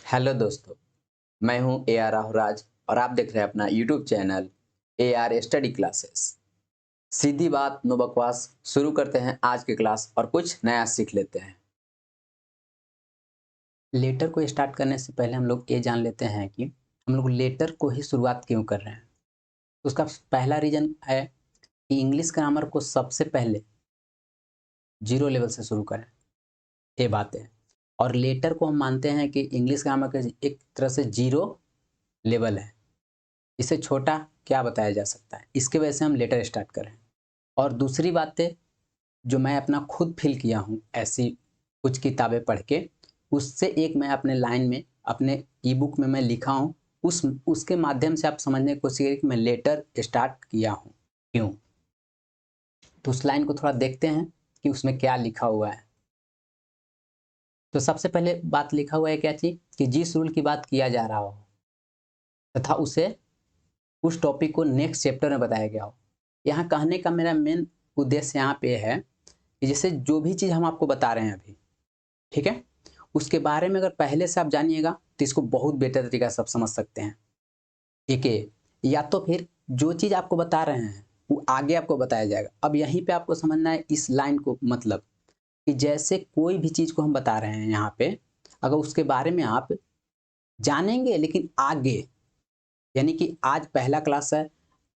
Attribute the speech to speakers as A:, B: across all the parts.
A: Hello दोस्तों, मैं हूं AR राहुराज और आप देख रहे हैं अपना YouTube channel AR study classes. सीधी बात नो बकवास, शुरू करते हैं आज की क्लास और कुछ नया सीख लेते हैं। लेटर को स्टार्ट करने से पहले हम लोग ये जान लेते हैं कि हम लोग लेटर को ही शुरुआत क्यों कर रहे हैं। तो उसका पहला रीज़न है कि इंग्लिश ग्रामर को सबसे पहले जीरो लेवल से शुरू करें, ये बात है। और लेटर को हम मानते हैं कि इंग्लिश ग्रामर का एक तरह से जीरो लेवल है, इससे छोटा क्या बताया जा सकता है। इसके वजह से हम लेटर स्टार्ट करें। और दूसरी बातें जो मैं अपना खुद फील किया हूँ ऐसी कुछ किताबें पढ़ के, उससे एक मैं अपने लाइन में अपने ई बुक में मैं लिखा हूँ, उसके माध्यम से आप समझने की कोशिश करिए कि मैं लेटर स्टार्ट किया हूँ क्यों। तो उस लाइन को थोड़ा देखते हैं कि उसमें क्या लिखा हुआ है। तो सबसे पहले बात लिखा हुआ है क्या चीज़ कि जिस रूल की बात किया जा रहा हो तथा उसे उस टॉपिक को नेक्स्ट चैप्टर में बताया गया हो। यहाँ कहने का मेरा मेन उद्देश्य यहाँ पे है कि जैसे जो भी चीज़ हम आपको बता रहे हैं अभी, ठीक है, उसके बारे में अगर पहले से आप जानिएगा तो इसको बहुत बेहतर तरीका से आप समझ सकते हैं। एक ये, या तो फिर जो चीज़ आपको बता रहे हैं वो आगे आपको बताया जाएगा। अब यहीं पे आपको समझना है इस लाइन को, मतलब कि जैसे कोई भी चीज़ को हम बता रहे हैं यहाँ पे, अगर उसके बारे में आप जानेंगे लेकिन आगे, यानी कि आज पहला क्लास है,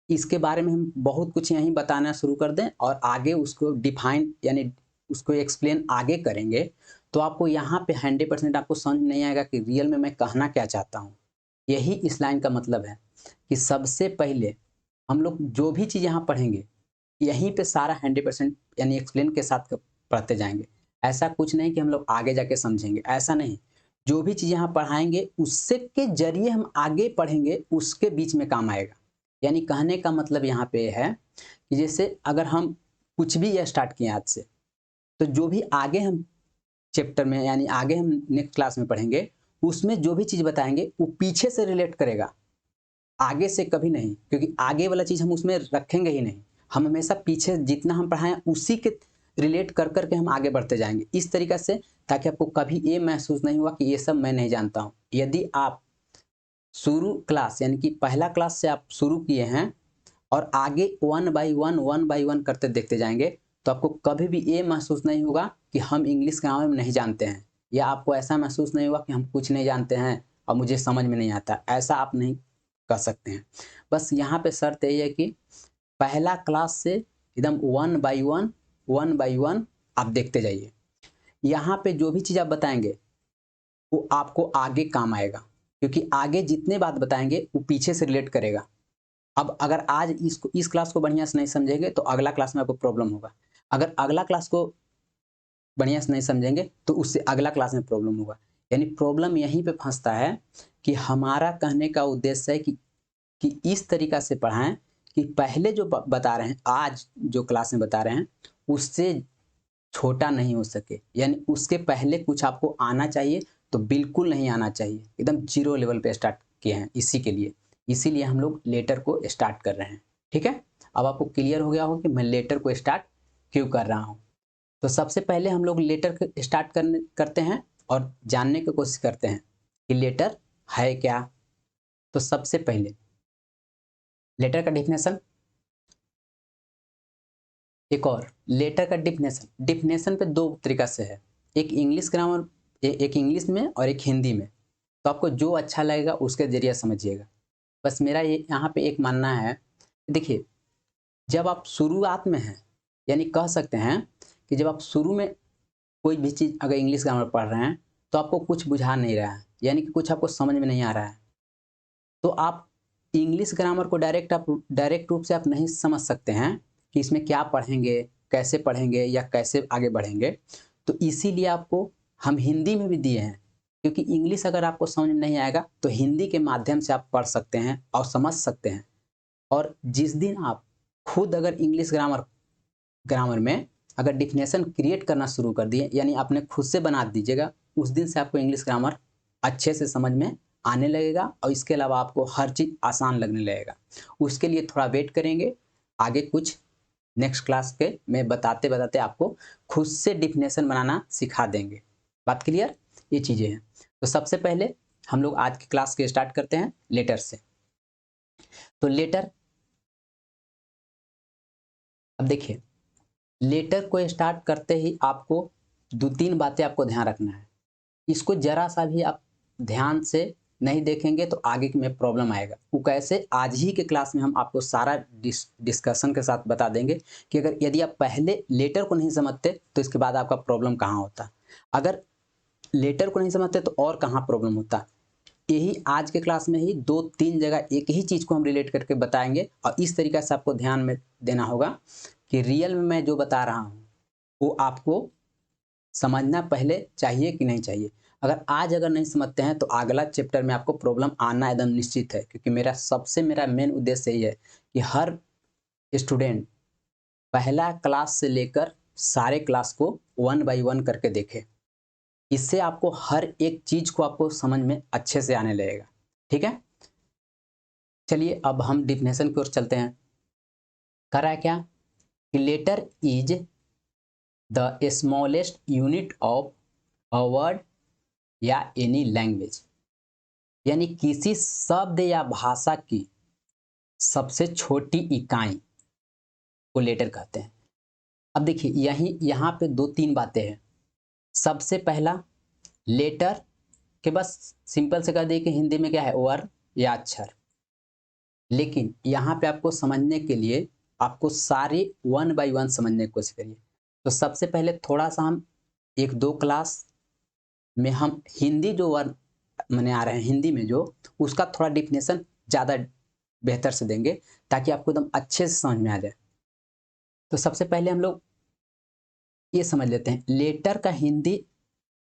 A: इसके बारे में हम बहुत कुछ यहीं बताना शुरू कर दें और आगे उसको डिफाइन यानी उसको एक्सप्लेन आगे करेंगे, तो आपको यहाँ पे 100% आपको समझ नहीं आएगा कि रियल में मैं कहना क्या चाहता हूँ। यही इस लाइन का मतलब है कि सबसे पहले हम लोग जो भी चीज़ यहाँ पढ़ेंगे यहीं पे सारा 100% यानी एक्सप्लेन के साथ पढ़ते जाएंगे। ऐसा कुछ नहीं कि हम लोग आगे जाके समझेंगे, ऐसा नहीं। जो भी चीज़ यहाँ पढ़ाएंगे उससे के जरिए हम आगे पढ़ेंगे, उसके बीच में काम आएगा। यानी कहने का मतलब यहाँ पे है कि जैसे अगर हम कुछ भी ये स्टार्ट किए आज से, तो जो भी आगे हम चैप्टर में यानी आगे हम नेक्स्ट क्लास में पढ़ेंगे, उसमें जो भी चीज़ बताएंगे वो पीछे से रिलेट करेगा, आगे से कभी नहीं, क्योंकि आगे वाला चीज़ हम उसमें रखेंगे ही नहीं। हम हमेशा पीछे जितना हम पढ़ाएं उसी के रिलेट कर कर के हम आगे बढ़ते जाएंगे इस तरीक़ा से, ताकि आपको कभी ये महसूस नहीं हुआ कि ये सब मैं नहीं जानता हूँ। यदि आप शुरू क्लास यानी कि पहला क्लास से आप शुरू किए हैं और आगे वन बाई वन करते देखते जाएंगे, तो आपको कभी भी ये महसूस नहीं होगा कि हम इंग्लिश ग्रामर में नहीं जानते हैं, या आपको ऐसा महसूस नहीं होगा कि हम कुछ नहीं जानते हैं और मुझे समझ में नहीं आता। ऐसा आप नहीं कर सकते हैं। बस यहाँ पे शर्त यही है कि पहला क्लास से एकदम वन बाई वन आप देखते जाइए। यहाँ पे जो भी चीज़ आप बताएंगे वो आपको आगे काम आएगा, क्योंकि आगे जितने बात बताएंगे वो पीछे से रिलेट करेगा। अब अगर आज इस क्लास को बढ़िया से नहीं समझेंगे तो अगला क्लास में आपको प्रॉब्लम होगा। अगर अगला क्लास को बढ़िया से नहीं समझेंगे तो उससे अगला क्लास में प्रॉब्लम होगा। यानी प्रॉब्लम यहीं पे फंसता है कि हमारा कहने का उद्देश्य है कि इस तरीका से पढ़ाएं कि पहले जो बता रहे हैं, आज जो क्लास में बता रहे हैं, उससे छोटा नहीं हो सके। यानी उसके पहले कुछ आपको आना चाहिए, तो बिल्कुल नहीं आना चाहिए, एकदम जीरो लेवल पे स्टार्ट किए हैं इसी के लिए। इसीलिए हम लोग लेटर को स्टार्ट कर रहे हैं, ठीक है। अब आपको क्लियर हो गया हो कि मैं लेटर को स्टार्ट क्यों कर रहा हूँ। तो सबसे पहले हम लोग लेटर को स्टार्ट करते हैं और जानने की कोशिश करते हैं कि लेटर है क्या। तो सबसे पहले लेटर का डिफिनेशन, एक और लेटर का डिफिनेशन पे दो तरीका से है, एक इंग्लिश ग्रामर, एक इंग्लिश में और एक हिंदी में। तो आपको जो अच्छा लगेगा उसके जरिए समझिएगा। बस मेरा ये यहाँ पे एक मानना है, देखिए जब आप शुरुआत में हैं, यानी कह सकते हैं कि जब आप शुरू में कोई भी चीज़ अगर इंग्लिश ग्रामर पढ़ रहे हैं तो आपको कुछ बुझा नहीं रहा है, यानी कि कुछ आपको समझ में नहीं आ रहा है, तो आप इंग्लिश ग्रामर को डायरेक्ट रूप से आप नहीं समझ सकते हैं कि इसमें क्या पढ़ेंगे या कैसे आगे बढ़ेंगे। तो इसीलिए आपको हम हिंदी में भी दिए हैं, क्योंकि इंग्लिश अगर आपको समझ में नहीं आएगा तो हिंदी के माध्यम से आप पढ़ सकते हैं और समझ सकते हैं। और जिस दिन आप खुद अगर इंग्लिश ग्रामर में अगर डिफिनेशन क्रिएट करना शुरू कर दिए, यानी आपने खुद से बना दीजिएगा, उस दिन से आपको इंग्लिश ग्रामर अच्छे से समझ में आने लगेगा और इसके अलावा आपको हर चीज़ आसान लगने लगेगा। उसके लिए थोड़ा वेट करेंगे, आगे कुछ नेक्स्ट क्लास के में बताते बताते आपको खुद से डिफिनेशन बनाना सिखा देंगे। बात क्लियर? ये चीज़ें हैं। तो सबसे पहले हम लोग आज की क्लास के स्टार्ट करते हैं लेटर से। तो लेटर, अब देखिए, लेटर को स्टार्ट करते ही आपको 2-3 बातें आपको ध्यान रखना है। इसको जरा सा भी आप ध्यान से नहीं देखेंगे तो आगे में प्रॉब्लम आएगा। वो कैसे, आज ही के क्लास में हम आपको सारा डिस्कशन के साथ बता देंगे कि अगर यदि आप पहले लेटर को नहीं समझते तो इसके बाद आपका प्रॉब्लम कहाँ होता। अगर लेटर को नहीं समझते तो और कहाँ प्रॉब्लम होता। यही आज के क्लास में ही 2-3 जगह एक ही चीज़ को हम रिलेट करके बताएंगे और इस तरीक़े से आपको ध्यान में देना होगा कि रियल में मैं जो बता रहा हूँ वो आपको समझना पहले चाहिए कि नहीं चाहिए। अगर नहीं समझते हैं तो अगला चैप्टर में आपको प्रॉब्लम आना एकदम निश्चित है, क्योंकि मेरा मेन उद्देश्य यही है कि हर स्टूडेंट पहला क्लास से लेकर सारे क्लास को 1 बाय 1 करके देखे। इससे आपको हर एक चीज़ को आपको समझ में अच्छे से आने लगेगा। ठीक है, चलिए अब हम डिफिनेशन की ओर चलते हैं। कह रहा है क्या कि letter is the smallest unit of a word या एनी लैंग्वेज, यानी किसी शब्द या भाषा की सबसे छोटी इकाई को लेटर कहते हैं। अब देखिए यहाँ पे 2-3 बातें हैं। सबसे पहला, लेटर के बस सिंपल से कह दिए कि हिंदी में क्या है, वर्ण या अक्षर। लेकिन यहाँ पे आपको समझने के लिए आपको सारे 1 बाय 1 समझने की कोशिश करिए। तो सबसे पहले थोड़ा सा हम 1-2 क्लास में हम हिंदी जो वर्ड माने आ रहे हैं हिंदी में जो, उसका थोड़ा डिफिनेशन ज़्यादा बेहतर से देंगे ताकि आपको एकदम अच्छे से समझ में आ जाए। तो सबसे पहले हम लोग ये समझ लेते हैं, लेटर का हिंदी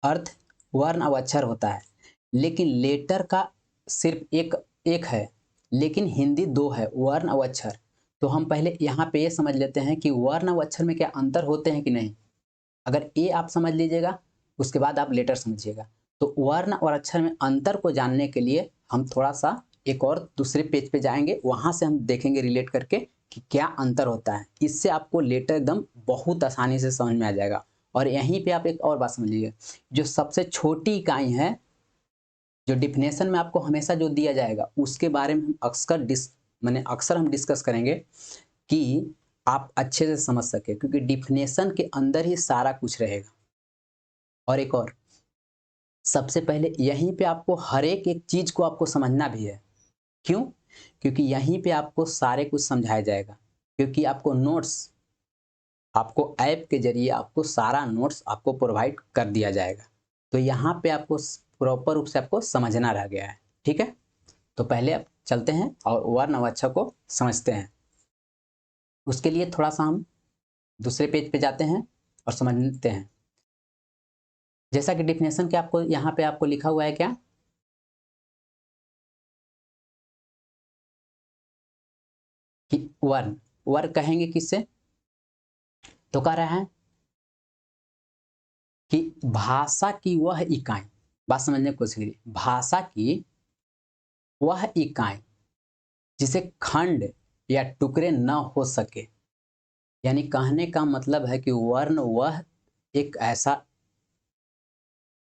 A: अर्थ वर्ण और अक्षर होता है। लेकिन लेटर का सिर्फ एक है, लेकिन हिंदी 2 है, वर्ण और अक्षर। तो हम पहले यहाँ पे ये समझ लेते हैं कि वर्ण और अक्षर में क्या अंतर होते हैं कि नहीं। अगर ये आप समझ लीजिएगा उसके बाद आप लेटर समझिएगा। तो वर्ण और अक्षर में अंतर को जानने के लिए हम थोड़ा सा एक और दूसरे पेज पे जाएंगे, वहाँ से हम देखेंगे रिलेट करके कि क्या अंतर होता है। इससे आपको लेटर एकदम बहुत आसानी से समझ में आ जाएगा। और यहीं पे आप एक और बात समझ लीजिए, जो सबसे छोटी इकाई है, जो डिफिनेशन में आपको हमेशा जो दिया जाएगा उसके बारे में हम अक्सर हम डिस्कस करेंगे कि आप अच्छे से समझ सके, क्योंकि डिफिनेशन के अंदर ही सारा कुछ रहेगा। और एक और, सबसे पहले यहीं पे आपको हर एक चीज़ को आपको समझना भी है। क्यों? क्योंकि यहीं पे आपको सारे कुछ समझाया जाएगा, क्योंकि आपको नोट्स, आपको ऐप के जरिए आपको सारा नोट्स आपको प्रोवाइड कर दिया जाएगा। तो यहाँ पे आपको प्रॉपर रूप से आपको समझना रह गया है। ठीक है, तो पहले आप चलते हैं और वर्ण और अक्षर को समझते हैं। उसके लिए थोड़ा सा हम दूसरे पेज पे जाते हैं और समझते हैं। जैसा कि डिफिनेशन के आपको यहाँ पे आपको लिखा हुआ है क्या कि वर्ण, वर्ण कहेंगे किससे, तो कह रहा है कि भाषा की वह इकाई, बात समझने की कोशिश करिए, भाषा की वह इकाई जिसे खंड या टुकड़े न हो सके। यानी कहने का मतलब है कि वर्ण वह एक ऐसा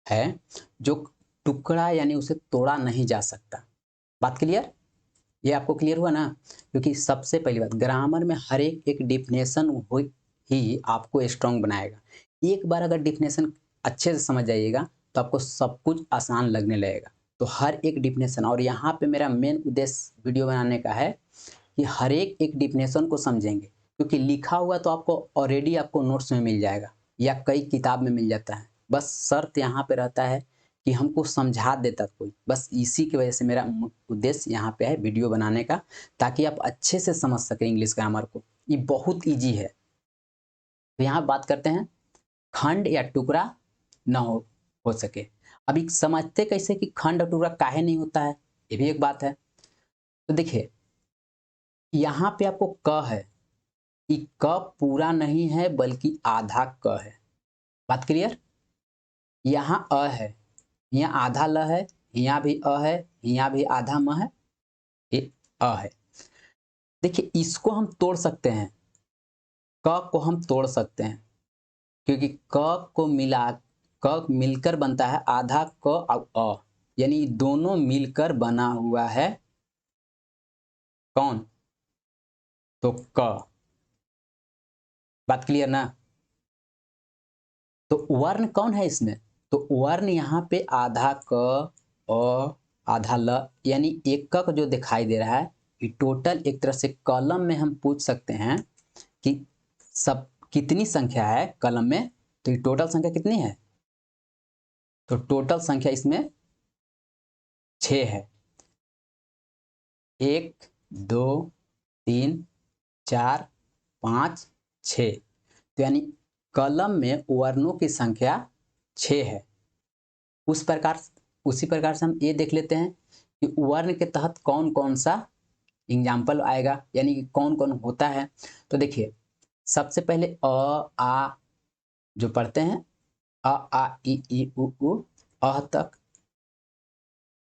A: है जो टुकड़ा यानी उसे तोड़ा नहीं जा सकता। बात क्लियर, ये आपको क्लियर हुआ ना। क्योंकि सबसे पहली बात, ग्रामर में हर एक डिफिनेशन ही आपको स्ट्रांग बनाएगा। एक बार अगर डिफिनेशन अच्छे से समझ जाइएगा तो आपको सब कुछ आसान लगने लगेगा। तो हर एक डिफिनेशन, और यहाँ पे मेरा मेन उद्देश्य वीडियो बनाने का है कि हर एक डिफिनेशन को समझेंगे, क्योंकि लिखा हुआ तो आपको ऑलरेडी आपको नोट्स में मिल जाएगा या कई किताब में मिल जाता है। बस शर्त यहाँ पे रहता है कि हमको समझा देता कोई, बस इसी की वजह से मेरा उद्देश्य यहाँ पे है वीडियो बनाने का, ताकि आप अच्छे से समझ सकें इंग्लिश ग्रामर को। ये बहुत ईजी है। तो यहाँ बात करते हैं खंड या टुकड़ा न हो सके। अभी समझते कैसे कि खंड और टुकड़ा काहे नहीं होता है, ये भी एक बात है। तो देखिए यहाँ पे आपको क है, कि क पूरा नहीं है बल्कि आधा क है। बात क्लियर, यहाँ अ है, यहाँ आधा ल है, यहाँ भी अ है, यहाँ भी आधा म है, ये अ है। देखिए इसको हम तोड़ सकते हैं, क को हम तोड़ सकते हैं, क्योंकि क मिलकर बनता है आधा क और अ। यानी दोनों मिलकर बना हुआ है कौन? तो क। बात क्लियर ना? तो वर्ण कौन है इसमें? तो वर्ण यहाँ पे आधा क, आधा ल, यानी एक क जो दिखाई दे रहा है ये टोटल एक तरह से कॉलम में हम पूछ सकते हैं कि सब कितनी संख्या है कॉलम में। तो ये टोटल संख्या कितनी है? तो टोटल संख्या इसमें 6 है। 1 2 3 4 5 6। तो यानी कॉलम में वर्णों की संख्या 6 है। उसी प्रकार से हम ये देख लेते हैं कि वर्ण के तहत कौन कौन सा एग्जाम्पल आएगा, यानी कि कौन कौन होता है। तो देखिए सबसे पहले आ जो पढ़ते हैं, आ ई उ अह तक,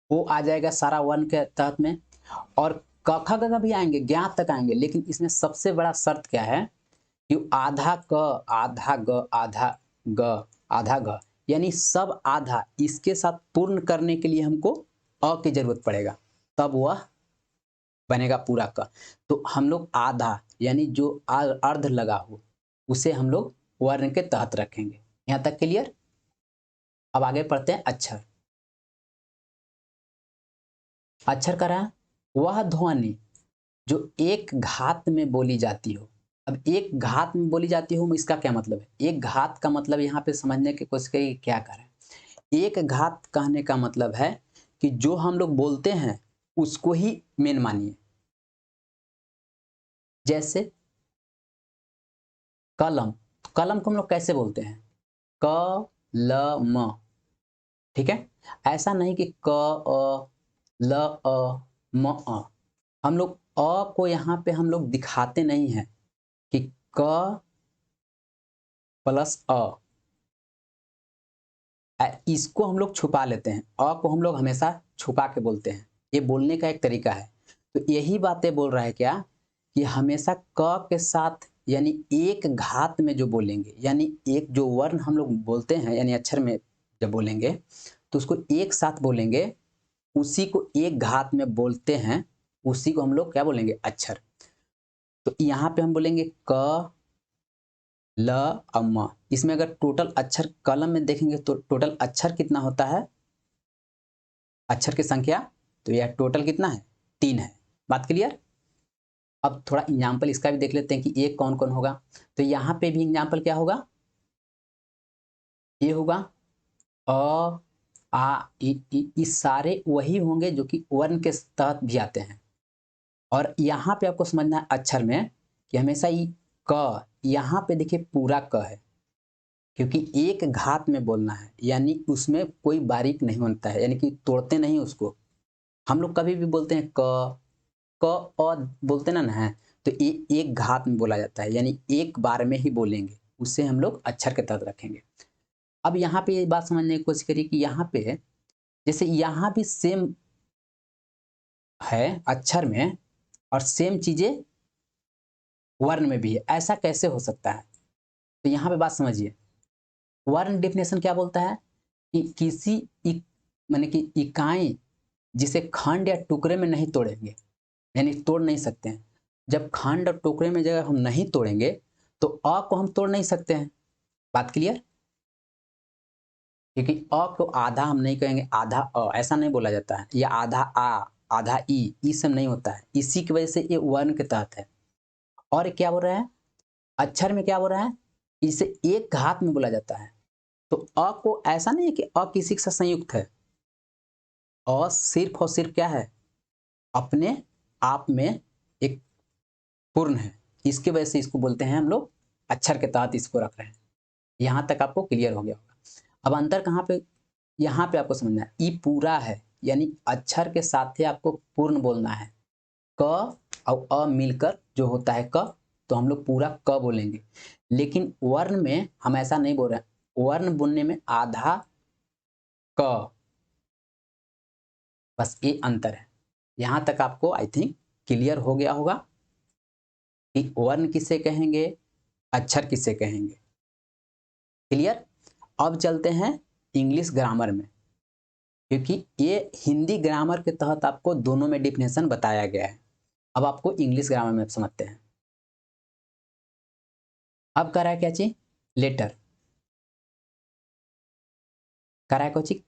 A: वो आ जाएगा सारा वर्ण के तहत में। और क ख ग घ भी आएंगे, ज्ञात तक आएंगे, लेकिन इसमें सबसे बड़ा शर्त क्या है कि आधा क, आधा ग, आधा ग, आधा घ, यानी सब आधा इसके साथ पूर्ण करने के लिए हमको अ की जरूरत पड़ेगा, तब वह बनेगा पूरा क। तो हम लोग आधा यानी जो अर्ध लगा हो उसे हम लोग वर्ण के तहत रखेंगे। यहां तक क्लियर? अब आगे पढ़ते हैं अक्षर। अक्षर का रहा वह ध्वनि जो एक घात में बोली जाती हो। अब एक घात में बोली जाती हो, इसका क्या मतलब है? एक घात का मतलब यहाँ पे समझने की कोशिश करिए क्या कर रहे हैं। एक घात कहने का मतलब है कि जो हम लोग बोलते हैं उसको ही मेन मानिए। जैसे कलम, कलम को हम लोग कैसे बोलते हैं? क ल म, ठीक है। ऐसा नहीं कि क ल म अ। हम लोग अ को यहाँ पे हम लोग दिखाते नहीं हैं कि क प्लस अ, इसको हम लोग छुपा लेते हैं। अ को हम लोग हमेशा छुपा के बोलते हैं, ये बोलने का एक तरीका है। तो यही बातें बोल रहा है क्या कि हमेशा क के साथ यानी एक घात में जो बोलेंगे, यानी एक जो वर्ण हम लोग बोलते हैं यानी अक्षर में जब बोलेंगे तो उसको एक साथ बोलेंगे, उसी को एक घात में बोलते हैं, उसी को हम लोग क्या बोलेंगे? अक्षर। तो यहाँ पे हम बोलेंगे क ल म। इसमें अगर टोटल अक्षर कलम में देखेंगे तो टोटल अक्षर कितना होता है, अक्षर की संख्या, तो यह टोटल कितना है? 3 है। बात क्लियर? अब थोड़ा एग्जाम्पल इसका भी देख लेते हैं कि एक कौन कौन होगा। तो यहाँ पे भी एग्जाम्पल क्या होगा? ये होगा अ आ ई सारे वही होंगे जो कि वर्ण के तहत भी आते हैं। और यहाँ पे आपको समझना है अक्षर में कि हमेशा ये क, यहाँ पे देखिए पूरा क है, क्योंकि एक घात में बोलना है, यानी उसमें कोई बारीक नहीं होता है, यानी कि तोड़ते नहीं उसको। हम लोग कभी भी बोलते हैं क अ बोलते ना है, तो ये एक घात में बोला जाता है, यानी एक बार में ही बोलेंगे, उससे हम लोग अक्षर के तहत रखेंगे। अब यहाँ पे ये बात समझने की कोशिश करिए कि यहाँ पे जैसे यहाँ भी सेम है अक्षर में और सेम चीजें वर्ण में भी है, ऐसा कैसे हो सकता है? तो यहाँ पे बात समझिए। वर्ण डेफिनेशन क्या बोलता है कि किसी माने कि इकाई जिसे खंड या टुकड़े में नहीं तोड़ेंगे, यानी तोड़ नहीं सकते हैं। जब खंड और टुकड़े में जगह हम नहीं तोड़ेंगे तो अ को हम तोड़ नहीं सकते हैं। बात क्लियर? क्योंकि अ को आधा हम नहीं कहेंगे, आधा अ ऐसा नहीं बोला जाता है, या आधा आ, आधा ई सब नहीं होता है। इसी की वजह से ये वर्ण के तहत है। और क्या बोल रहा है अक्षर में? क्या बोल रहा है? इसे एक घात में बोला जाता है। तो अ को ऐसा नहीं है कि अ किसी के साथ संयुक्त है। अ सिर्फ और सिर्फ क्या है? अपने आप में एक पूर्ण है। इसकी वजह से इसको बोलते हैं हम लोग अक्षर के तहत इसको रख रहे हैं। यहां तक आपको क्लियर हो गया होगा। अब अंतर कहां पे? यहां पे आपको समझना है ई पूरा है, यानी अक्षर के साथ ही आपको पूर्ण बोलना है। क और अ मिलकर जो होता है क, तो हम लोग पूरा क बोलेंगे। लेकिन वर्ण में हम ऐसा नहीं बोल रहे हैं। वर्ण बोलने में आधा क, बस ये अंतर है। यहां तक आपको आई थिंक क्लियर हो गया होगा कि वर्ण किसे कहेंगे, अक्षर किसे कहेंगे। क्लियर? अब चलते हैं इंग्लिश ग्रामर में। क्योंकि ये हिंदी ग्रामर के तहत आपको दोनों में डिफिनेशन बताया गया है। अब आपको इंग्लिश ग्रामर में समझते हैं। अब कह रहा है क्या चीज, लेटर कह रहा है कोची,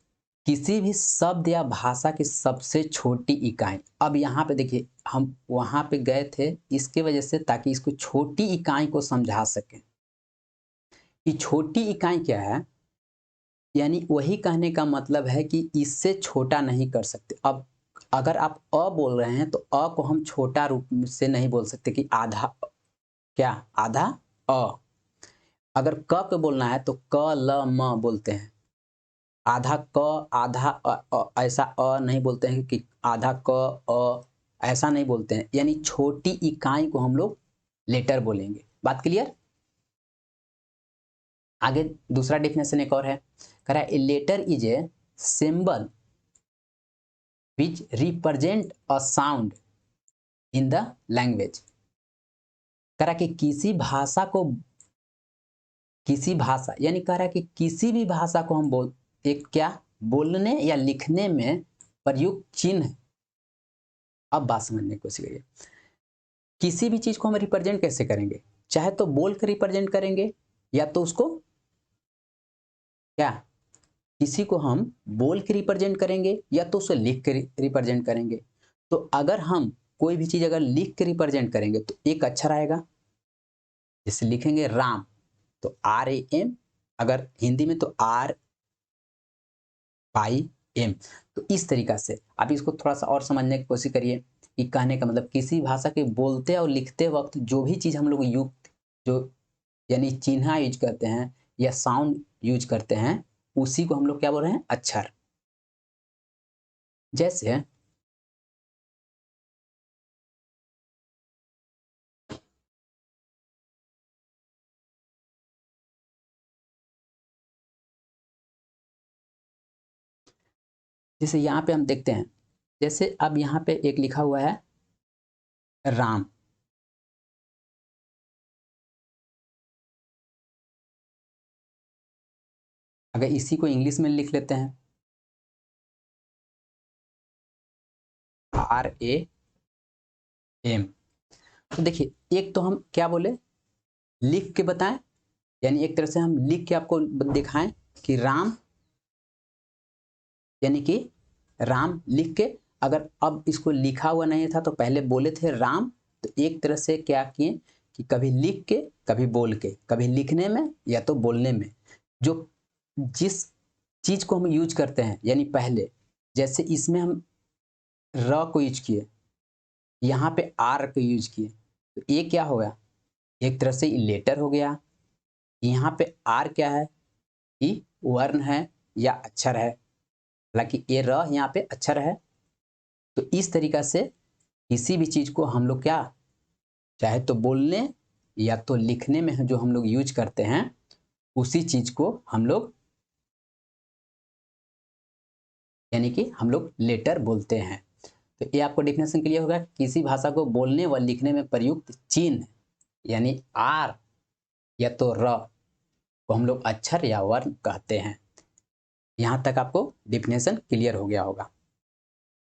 A: किसी भी शब्द या भाषा की सबसे छोटी इकाई। अब यहाँ पे देखिए, हम वहां पे गए थे इसके वजह से ताकि इसको छोटी इकाई को समझा सकें कि छोटी इकाई क्या है। यानी वही कहने का मतलब है कि इससे छोटा नहीं कर सकते। अब अगर आप अ बोल रहे हैं तो अ को हम छोटा रूप से नहीं बोल सकते कि आधा, क्या आधा अ। अगर क को बोलना है तो क ल म बोलते हैं। आधा क आधा ऐसा अ नहीं बोलते हैं कि आधा क अ, ऐसा नहीं बोलते हैं। यानी छोटी इकाई को हम लोग लेटर बोलेंगे। बात क्लियर। आगे दूसरा डेफिनेशन एक और है, कह रहा है a letter is a symbol which represent a sound in the language. कह रहा है कि किसी भाषा यानी कह रहा है कि किसी भी भाषा को हम एक क्या बोलने या लिखने में प्रयुक्त चिन्ह। अब बात समझने की कोशिश करिए, किसी भी चीज को हम रिप्रेजेंट कैसे करेंगे, चाहे तो बोल कर रिप्रेजेंट करेंगे या तो उसको क्या, किसी को हम बोल के रिप्रेजेंट करेंगे या तो उसे लिख के रिप्रेजेंट करेंगे। तो अगर हम कोई भी चीज अगर लिख के रिप्रेजेंट करेंगे तो एक अक्षर आएगा, जैसे लिखेंगे राम तो RAM, अगर हिंदी में तो RYM। तो इस तरीका से आप इसको थोड़ा सा और समझने की कोशिश करिए कि कहने का मतलब किसी भाषा के बोलते और लिखते वक्त जो भी चीज हम लोग युक्त जो यानी चिन्ह यूज करते हैं या साउंड यूज करते हैं उसी को हम लोग क्या बोल रहे हैं, अक्षर। जैसे जैसे यहाँ पे हम देखते हैं, जैसे अब यहाँ पे एक लिखा हुआ है राम। अगर इसी को इंग्लिश में लिख लेते हैं RAM, तो देखिए एक तो हम क्या बोले, लिख के बताएं, यानी एक तरह से हम लिख के आपको दिखाएं कि राम, यानी कि राम लिख के। अगर अब इसको लिखा हुआ नहीं था तो पहले बोले थे राम, तो एक तरह से क्या किए कि कभी लिख के कभी बोल के, कभी लिखने में या तो बोलने में जो जिस चीज को हम यूज करते हैं। यानी पहले जैसे इसमें हम र को यूज किए, यहाँ पे आर को यूज किए, तो ये क्या हो गया, एक तरह से लेटर हो गया। यहाँ पे आर क्या है, कि वर्ण है या अक्षर है, हालांकि ये र यहाँ पे अक्षर है। तो इस तरीका से किसी भी चीज को हम लोग क्या, चाहे तो बोलने या तो लिखने में जो हम लोग यूज करते हैं उसी चीज को हम लोग यानी कि हम लोग लेटर बोलते हैं। तो ये आपको डेफिनेशन क्लियर होगा, किसी भाषा को बोलने व लिखने में प्रयुक्त चिन्ह यानी आर या तो र को हम लोग अक्षर या वर्ण कहते हैं। यहां तक आपको डेफिनेशन क्लियर हो गया होगा।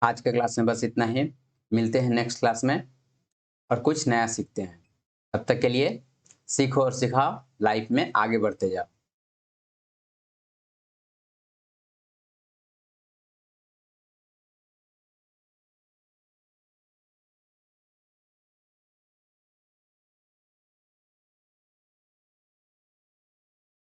A: आज के क्लास में बस इतना ही, मिलते हैं नेक्स्ट क्लास में और कुछ नया सीखते हैं। तब तक के लिए सीखो और सिखाओ, लाइफ में आगे बढ़ते जाओ।